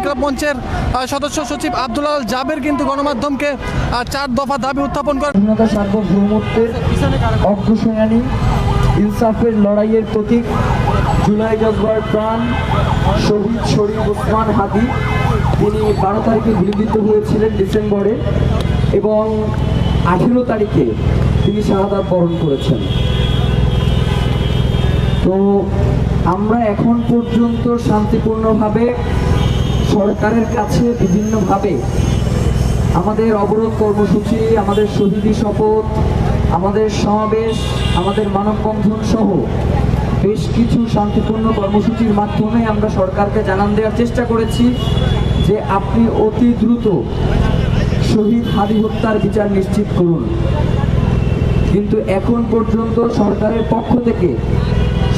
ইনকিলাব মঞ্চের সদস্য সচিব আব্দুল আল জাবের কিন্তু গণমাধ্যমকে 4 দফা দাবি উত্থাপন করেন। স্বাধীনতা সার্বভৌমত্বের অগ্রসেনানী, ইনসাফের লড়াইয়ের প্রতীক, জুলাই জজবার প্রাণ শহীদ শরীফ ওসমান হাদি, তিনি 12 তারিখে গুলিবিদ্ধ হয়েছিলেন ডিসেম্বরে এবং 18 তারিখে তিনি শাহাদাত বরণ করেছেন। তো আমরা এখন পর্যন্ত শান্তিপূর্ণভাবে সরকারের কাছে বিভিন্নভাবে আমাদের অবরোধ কর্মসূচি, আমাদের শহীদি শপথ, আমাদের সমাবেশ, আমাদের মানববন্ধন সহ বেশ কিছু শান্তিপূর্ণ কর্মসূচির মাধ্যমে আমরা সরকারকে জানান দেওয়ার চেষ্টা করেছি যে আপনি অতি দ্রুত শহীদ হাদি হত্যার বিচার নিশ্চিত করুন। কিন্তু এখন পর্যন্ত সরকারের পক্ষ থেকে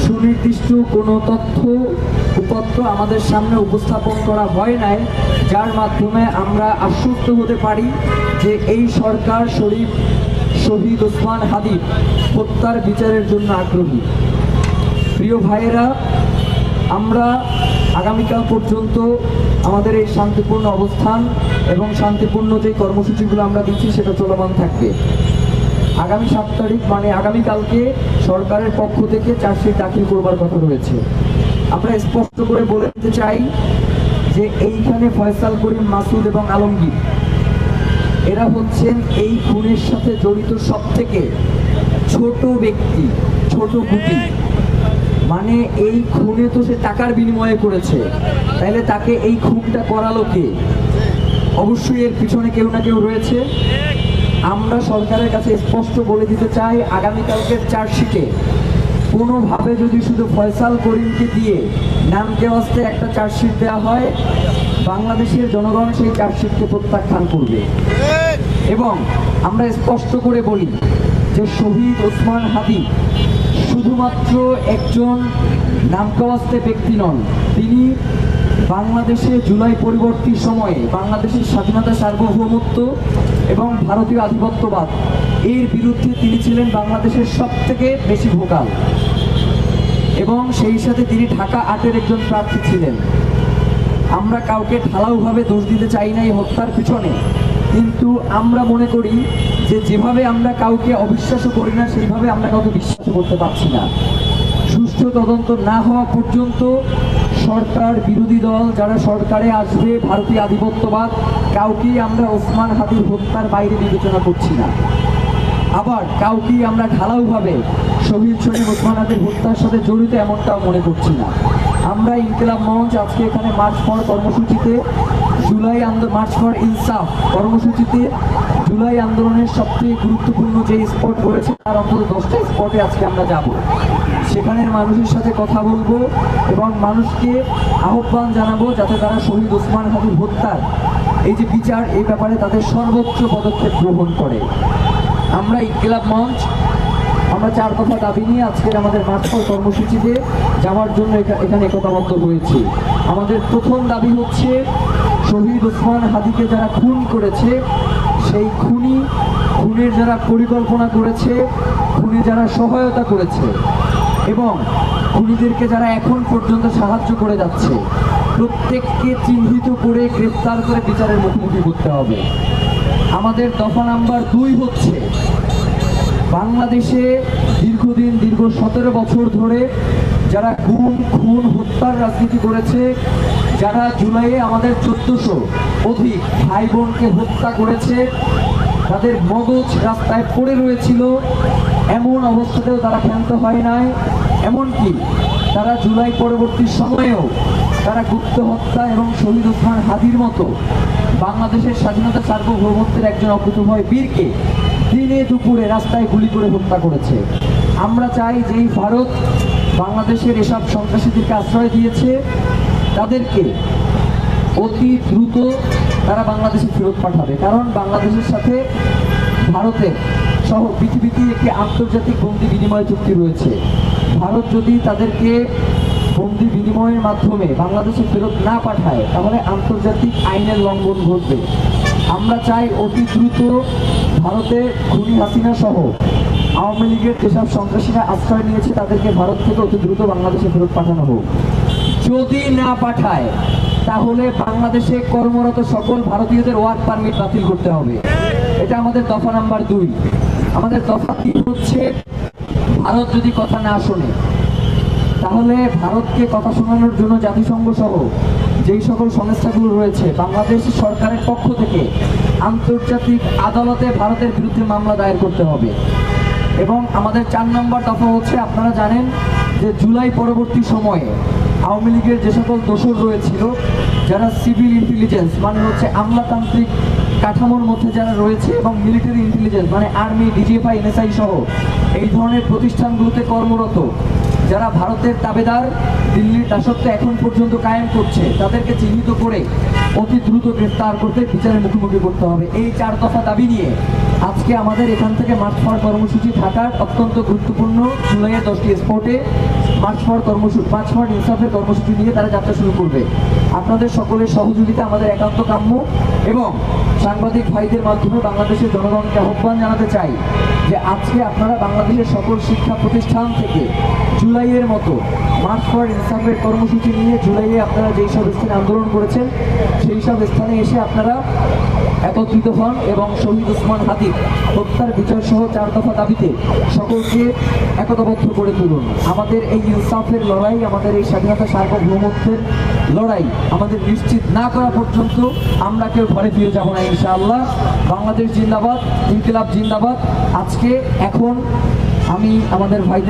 সুনির্দিষ্ট কোনো তথ্য উপত্য আমাদের সামনে উপস্থাপন করা হয় নাই, যার মাধ্যমে আমরা আশ্বস্ত হতে পারি যে এই সরকার শহীদ ওসমান হাদি হত্যার বিচারের জন্য আগ্রহী। প্রিয় ভাইয়েরা, আমরা আগামীকাল পর্যন্ত আমাদের এই শান্তিপূর্ণ অবস্থান এবং শান্তিপূর্ণ যে কর্মসূচিগুলো আমরা দিচ্ছি সেটা চলমান থাকবে। আগামী 7 তারিখ মানে আগামীকালকে সরকারের পক্ষ থেকে চার্জশিট দাখিল করবার কথা রয়েছে। আমরা স্পষ্ট করে বলে দিতে চাই যে এইখানে ফয়সাল করিম, মাসুদ এবং আলমগীর এরা হচ্ছেন এই খুনের সাথে জড়িত সবথেকে ছোট ব্যক্তি, ছোট গুটি। মানে এই খুনে তো সে টাকার বিনিময়ে করেছে, তাইলে তাকে এই খুনটা করালো কে? অবশ্যই এর পিছনে কেউ না কেউ রয়েছে। আমরা সরকারের কাছে স্পষ্ট বলে দিতে চাই, আগামীকালকের চার্জশিটে কোনোভাবে যদি শুধু ফয়সাল করিমকে দিয়ে নামকে ওয়াস্তে একটা চার্জশিট দেওয়া হয়, বাংলাদেশের জনগণ সেই চার্জশিটকে প্রত্যাখ্যান করবে। এবং আমরা স্পষ্ট করে বলি যে শহীদ ওসমান হাদি শুধুমাত্র একজন নামকাওয়াস্তে ব্যক্তি নন, তিনি বাংলাদেশে জুলাই পরবর্তী সময়ে বাংলাদেশের স্বাধীনতা সার্বভৌমত্ব এবং ভারতীয় আধিপত্যবাদ এর বিরুদ্ধে তিনি ছিলেন বাংলাদেশের সবথেকে বেশি ভোকাল, এবং সেই সাথে তিনি ঢাকা 8-এর একজন প্রার্থী ছিলেন। আমরা কাউকে ঢালাওভাবে দোষ দিতে চাই না এই হত্যার পিছনে, কিন্তু আমরা মনে করি যে যেভাবে আমরা কাউকে অবিশ্বাসও করি না, সেইভাবে আমরা কাউকে বিশ্বাস করতে পারছি না। সুষ্ঠু তদন্ত না হওয়া পর্যন্ত সরকার বিরোধী দল যারা সরকারে আসবে, ভারতীয় আধিপত্যবাদ, কাউকেই আমরা ওসমান হাদির হত্যার বাইরে বিবেচনা করছি না। আবার কাউকেই আমরা ঢালাওভাবে শহীদ শরীফ ওসমান হাদির হত্যার সাথে জড়িত এমনটাও মনে করছি না। আমরা ইনকিলাব মঞ্চ আজকে এখানে মার্চ ফর কর্মসূচিতে মার্চ ফর ইনসাফ কর্মসূচিতে জুলাই আন্দোলনের সবচেয়ে গুরুত্বপূর্ণ যে স্পট রয়েছে তার অন্তত 10টা স্পটে আজকে আমরা যাব। সেখানের মানুষের সাথে কথা বলবো এবং মানুষকে আহ্বান জানাবো যাতে তারা শহীদ ওসমান হাদির হত্যার এই যে বিচার, এই ব্যাপারে তাদের সর্বোচ্চ পদক্ষেপ গ্রহণ করে। আমরা ইনকিলাব মঞ্চ আমরা 4 দফা দাবি নিয়ে আজকের আমাদের মার্চ ফর কর্মসূচিতে যাওয়ার জন্য এখানে একতাবদ্ধ হয়েছি। আমাদের প্রথম দাবি হচ্ছে শহীদ ওসমান হাদিকে যারা খুন করেছে, সেই খুনের যারা পরিকল্পনা করেছে, খুনে যারা সহায়তা করেছে এবং খুনিদেরকে যারা এখন পর্যন্ত সাহায্য করে যাচ্ছে, প্রত্যেককে চিহ্নিত করে গ্রেফতার করে বিচারের মুখোমুখি করতে হবে। আমাদের দফা নাম্বার 2 হচ্ছে বাংলাদেশে দীর্ঘ 17 বছর ধরে যারা খুন হত্যার রাজনীতি করেছে, যারা জুলাইয়ে আমাদের 1400 অধিক ভাই বোনকে হত্যা করেছে, তাদের মগজ রাস্তায় পড়ে রয়েছিল, এমন অবস্থাতেও তারা ক্ষান্ত হয় নাই। এমনকি তারা জুলাই পরবর্তী সময়েও তারা গুপ্ত হত্যা এবং শহীদ ওসমান হাদির মতো বাংলাদেশের স্বাধীনতা সার্বভৌমত্বের একজন অকুতোভয় বীরকে দিনে দুপুরে রাস্তায় গুলি করে হত্যা করেছে। আমরা চাই যে এই ভারত বাংলাদেশের এসব সন্ত্রাসীদেরকে আশ্রয় দিয়েছে, তাদেরকে অতি দ্রুত তারা বাংলাদেশে ফেরত পাঠাবে। কারণ বাংলাদেশের সাথে ভারতের সহ পৃথিবীতে একটি আন্তর্জাতিক বন্দি বিনিময় চুক্তি রয়েছে। ভারত যদি তাদেরকে বন্দি বিনিময়ের মাধ্যমে বাংলাদেশে ফেরত না পাঠায়, তাহলে আন্তর্জাতিক আইনের লঙ্ঘন ঘটবে। আমরা চাই অতি দ্রুত ভারতে খুনি হাসিনা সহ আওয়ামী লীগের যেসব সন্ত্রাসীরা আশ্রয় নিয়েছে তাদেরকে ভারত থেকে অতি দ্রুত বাংলাদেশে ফেরত পাঠানো হোক। যদি না পাঠায় তাহলে বাংলাদেশে কর্মরত সকল ভারতীয়দের ওয়ার্ক পারমিট বাতিল করতে হবে। এটা আমাদের দফা নাম্বার 2। আমাদের দফা 3 হচ্ছে, ভারত যদি কথা না শোনে তাহলে ভারতকে কথা শোনানোর জন্য জাতিসংঘ সহ যেই সকল সংস্থাগুলো রয়েছে বাংলাদেশ সরকারের পক্ষ থেকে আন্তর্জাতিক আদালতে ভারতের বিরুদ্ধে মামলা দায়ের করতে হবে। এবং আমাদের 4 নম্বর দফা হচ্ছে, আপনারা জানেন যে জুলাই পরবর্তী সময়ে আওয়ামী লীগের যে সকল দোসর রয়েছিল, যারা সিভিল ইন্টেলিজেন্স মানে হচ্ছে আমলাতান্ত্রিক কাঠামোর মধ্যে যারা রয়েছে এবং মিলিটারি ইন্টেলিজেন্স মানে আর্মি, ডিজিএফআই, এনএসআই সহ এই ধরনের প্রতিষ্ঠানগুলোতে কর্মরত যারা ভারতের তাবেদার, দিল্লির দাসত্ব এখন পর্যন্ত কায়েম করছে, তাদেরকে চিহ্নিত করে অতি দ্রুত গ্রেফতার করতে বিচারের মুখোমুখি করতে হবে। এই 4 দফা দাবি নিয়ে আজকে আমাদের এখান থেকে মার্চ ফর কর্মসূচি ঢাকার অত্যন্ত গুরুত্বপূর্ণ জুলাইয়ের 10টি স্পটে মার্চ ফর ইনসাফের কর্মসূচি নিয়ে তারা যাত্রা শুরু করবে। আপনাদের সকলের সহযোগিতা আমাদের একান্ত কাম্য এবং সাংবাদিক ভাইদের মাধ্যমে বাংলাদেশের জনগণকে আহ্বান জানাতে চাই যে আজকে আপনারা বাংলাদেশের সকল শিক্ষা প্রতিষ্ঠান থেকে জুলাইয়ের মতো মার্চ ফর ইনসাফের কর্মসূচি নিয়ে জুলাইয়ে আপনারা যেই সব স্থানে আন্দোলন করেছেন সেই সব স্থানে এসে আপনারা একত্রিত হন এবং শহীদ ওসমান হাদির হত্যার বিচার সহ 4 দফা দাবিতে সকলকে একতাবদ্ধ করে তুলুন। আমাদের এই ইনসাফের লড়াই, আমাদের এই স্বাধীনতা সার্বভৌমত্বের লড়াই আমাদের নিশ্চিত না করা পর্যন্ত আমরা কেউ ঘরে ফিরে যাব না ইনশাআল্লাহ। বাংলাদেশ জিন্দাবাদ, ইনকিলাব জিন্দাবাদ। আজকে এখন আমি আমাদের ভাই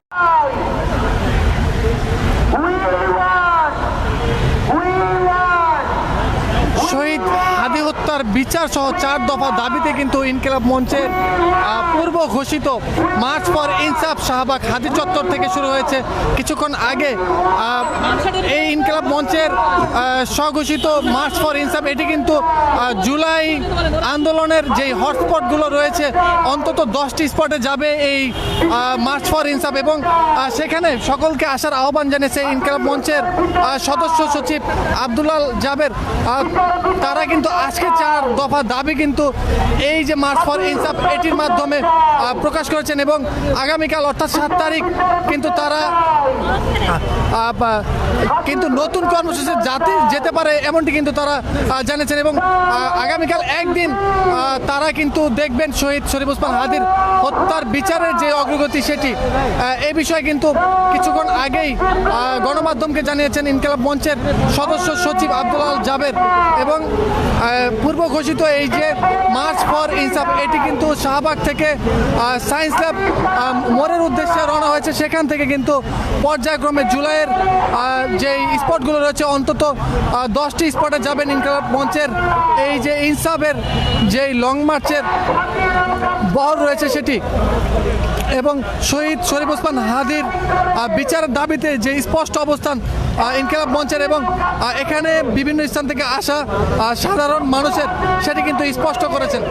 শহীদ হাদি হত্যার বিচার সহ 4 দফা দাবিতে কিন্তু ইনকিলাব মঞ্চের পূর্ব ঘোষিত মার্চ ফর ইনসাফ শাহবাগ হাদি চত্বর থেকে শুরু হয়েছে। কিছুক্ষণ আগে এই ইনকিলাব মঞ্চের স্বঘোষিত মার্চ ফর ইনসাফ, এটি কিন্তু জুলাই আন্দোলনের যেই হটস্পটগুলো রয়েছে অন্তত 10টি স্পটে যাবে এই মার্চ ফর ইনসাফ এবং সেখানে সকলকে আসার আহ্বান জানিয়েছে ইনকিলাব মঞ্চের সদস্য সচিব আব্দুলাল জাবের। তারা কিন্তু আজকে 4 দফা দাবি কিন্তু এই যে মার্চ ফর ইনসাফ এটির মাধ্যমে প্রকাশ করেছেন এবং আগামীকাল অর্থাৎ 7 তারিখ কিন্তু তারা কিন্তু নতুন কর্মসূচি যেতে পারে এমনটি কিন্তু তারা জানিয়েছেন এবং আগামীকাল একদিন তারা কিন্তু দেখবেন শহীদ শরীফ ওসমান হাদির হত্যার বিচারের যে অগ্রগতি সেটি। এই বিষয়ে কিন্তু কিছুক্ষণ আগেই গণমাধ্যমকে জানিয়েছেন ইনকিলাব মঞ্চের সদস্য সচিব আব্দুলাল জাবের এবং পূর্ব ঘোষিত এই যে মার্চ ফর ইনসাফ এটি কিন্তু শাহবাগ থেকে সায়েন্স ল্যাব মোড়ের উদ্দেশ্যে রওনা হয়েছে। সেখান থেকে কিন্তু পর্যায়ক্রমে জুলাইয়ের যেই স্পটগুলো রয়েছে অন্তত 10টি স্পটে যাবেন ইনকিলাব মঞ্চের এই যে ইনসাফের যেই লং মার্চের বহর রয়েছে সেটি এবং শহীদ শরীফ ওসমান হাদির বিচারের দাবিতে যে স্পষ্ট অবস্থান ইনকিলাব মঞ্চের এবং এখানে বিভিন্ন স্থান থেকে আসা সাধারণ মানুষের সেটি কিন্তু স্পষ্ট করেছেন।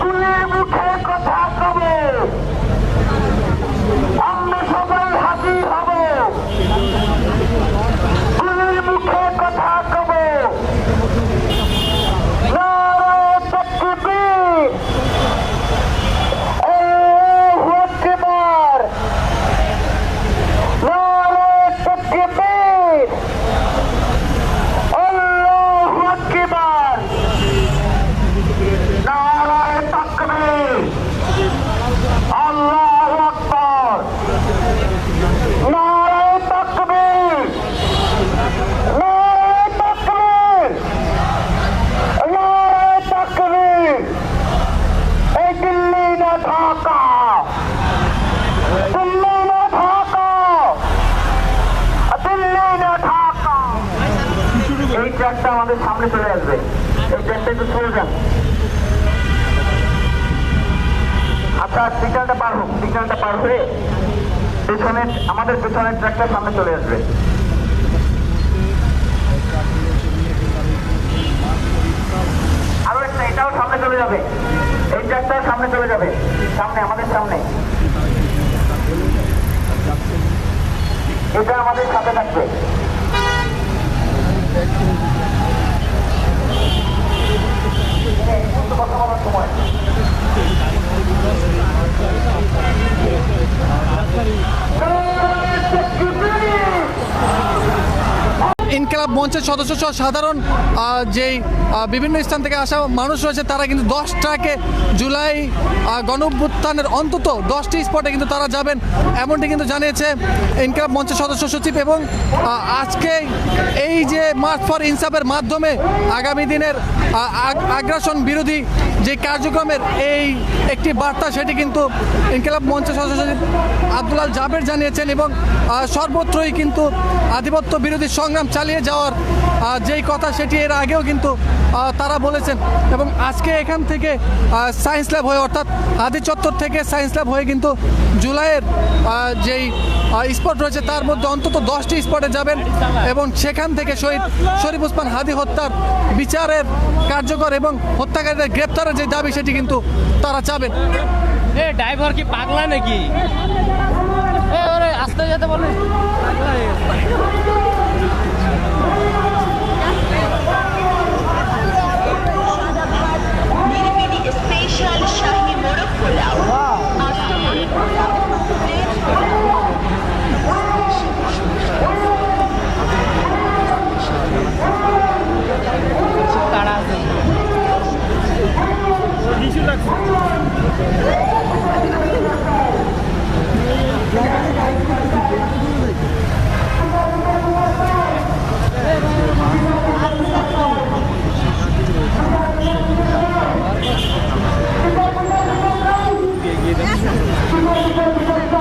কুলের মুখে ঢাকা, দিল্লি না ঢাকা, দিল্লি না ঢাকা। এই ট্র্যাকটা আমাদের সামনে চলে আসবে, এই ট্র্যাকটা একটু চলে যান। আপনার সিগন্যালটা পার হোক, সিগন্যালটা পার হয়ে পেছনের আমাদের পেছনের ট্র্যাকটা সামনে চলে আসবে। আরো একটা, এটাও সামনে চলে যাবে, এই ট্র্যাকটাও সামনে চলে যাবে, সামনে আমাদের সামনে। এটা আমাদের সাথে থাকবে। কথা বলার সময় ইনকিলাব মঞ্চের সদস্য সহ সাধারণ যেই বিভিন্ন স্থান থেকে আসা মানুষ রয়েছে তারা কিন্তু 10 ট্রাকে জুলাই গণঅভ্যুত্থানের অন্তত 10টি স্পটে কিন্তু তারা যাবেন, এমনটি কিন্তু জানিয়েছে ইনকিলাব মঞ্চের সদস্য সচিব। এবং আজকে এই যে মার্চ ফর ইনসাফের মাধ্যমে আগামী দিনের আগ্রাসন বিরোধী যে কার্যক্রমের এই একটি বার্তা, সেটি কিন্তু ইনকিলাব মঞ্চের সদস্য সচিব আব্দুল আল জাবের জানিয়েছেন। এবং সর্বত্রই কিন্তু আধিপত্য বিরোধী সংগ্রাম চালিয়ে যাওয়ার যেই কথা, সেটি এর আগেও কিন্তু তারা বলেছেন। এবং আজকে এখান থেকে সায়েন্স ল্যাব হয়ে, অর্থাৎ হাদি চত্বর থেকে সায়েন্স ল্যাব হয়ে কিন্তু জুলাইয়ের যেই স্পট রয়েছে তার মধ্যে অন্তত 10টি স্পটে যাবেন এবং সেখান থেকে শহীদ শরীফ ওসমান হাদি হত্যার বিচারের কার্যকর এবং হত্যাকারীদের গ্রেপ্তারের যে দাবি, সেটি কিন্তু তারা চাবেন। এ ড্রাইভার কি পাগলা নাকি? এ ওরে আস্তে যেতে বলে। স্পেশাল শাহী মোরগ পোলাও, আস্ত মোরগ পোলাও, প্লেট পোলাও। তারা আছে কিছু লাগছে।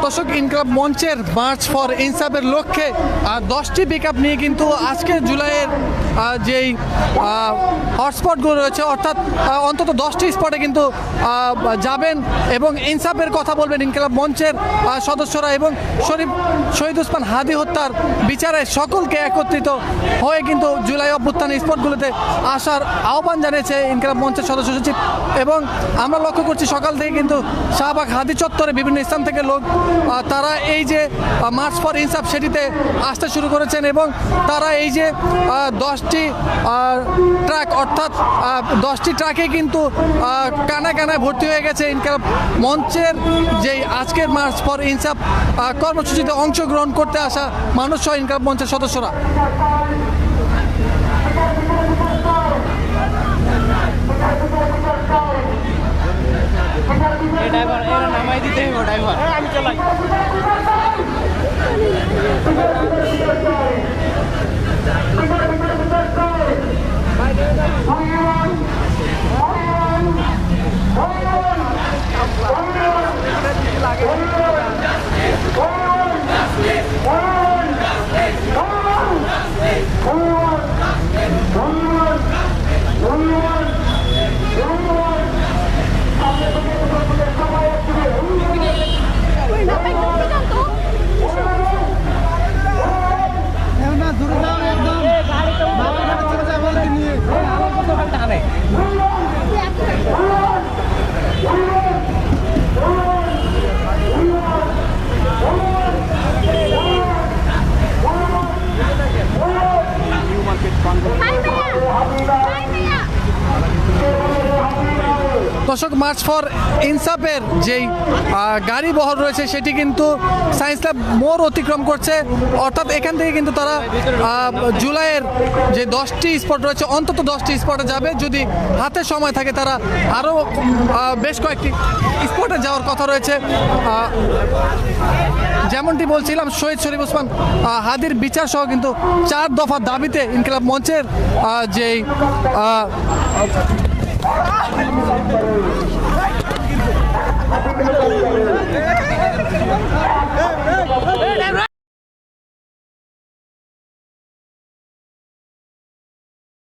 দর্শক, ইনকিলাব মঞ্চের মার্চ ফর ইনসাফের লক্ষ্যে 10টি পিকআপ নিয়ে কিন্তু আজকে জুলাইয়ের যেই হটস্পটগুলো রয়েছে, অর্থাৎ অন্তত 10টি স্পটে কিন্তু যাবেন এবং ইনসাফের কথা বলবেন ইনকিলাব মঞ্চের সদস্যরা। এবং শহীদ ওসমান হাদি হত্যার বিচারে সকলকে একত্রিত হয়ে কিন্তু জুলাই অভ্যুত্থানের স্পটগুলোতে আসার আহ্বান জানিয়েছে ইনকিলাব মঞ্চের সদস্য সচিব। এবং আমরা লক্ষ্য করছি সকাল থেকে কিন্তু শাহবাগ হাদি চত্বরে বিভিন্ন স্থান থেকে লোক তারা এই যে মার্চ ফর ইনসাফ সেটিতে আসতে শুরু করেছেন। এবং তারা এই যে 10টি ট্রাক, অর্থাৎ 10টি ট্রাকে কিন্তু কানায় কানায় ভর্তি হয়ে গেছে ইনকিলাব মঞ্চের যেই আজকের মার্চ ফর ইনসাফ কর্মসূচিতে অংশগ্রহণ করতে আসা মানুষ সহ ইনকিলাব মঞ্চের সদস্যরা। ড্রাইভার এরা নামাই দিতে হবে, ড্রাইভার আমি চালাই। দর্শক, মার্চ ফর ইনসাফের যেই গাড়ি বহর রয়েছে সেটি কিন্তু সায়েন্স ল্যাব মোড় অতিক্রম করছে, অর্থাৎ এখান থেকে কিন্তু তারা জুলাইয়ের যে 10টি স্পট রয়েছে অন্তত 10টি স্পটে যাবে। যদি হাতে সময় থাকে তারা আরও বেশ কয়েকটি স্পটে যাওয়ার কথা রয়েছে। যেমনটি বলছিলাম, শহীদ শরীফ ওসমান হাদির বিচার সহ কিন্তু 4 দফা দাবিতে ইনকিলাব মঞ্চের যেই Happy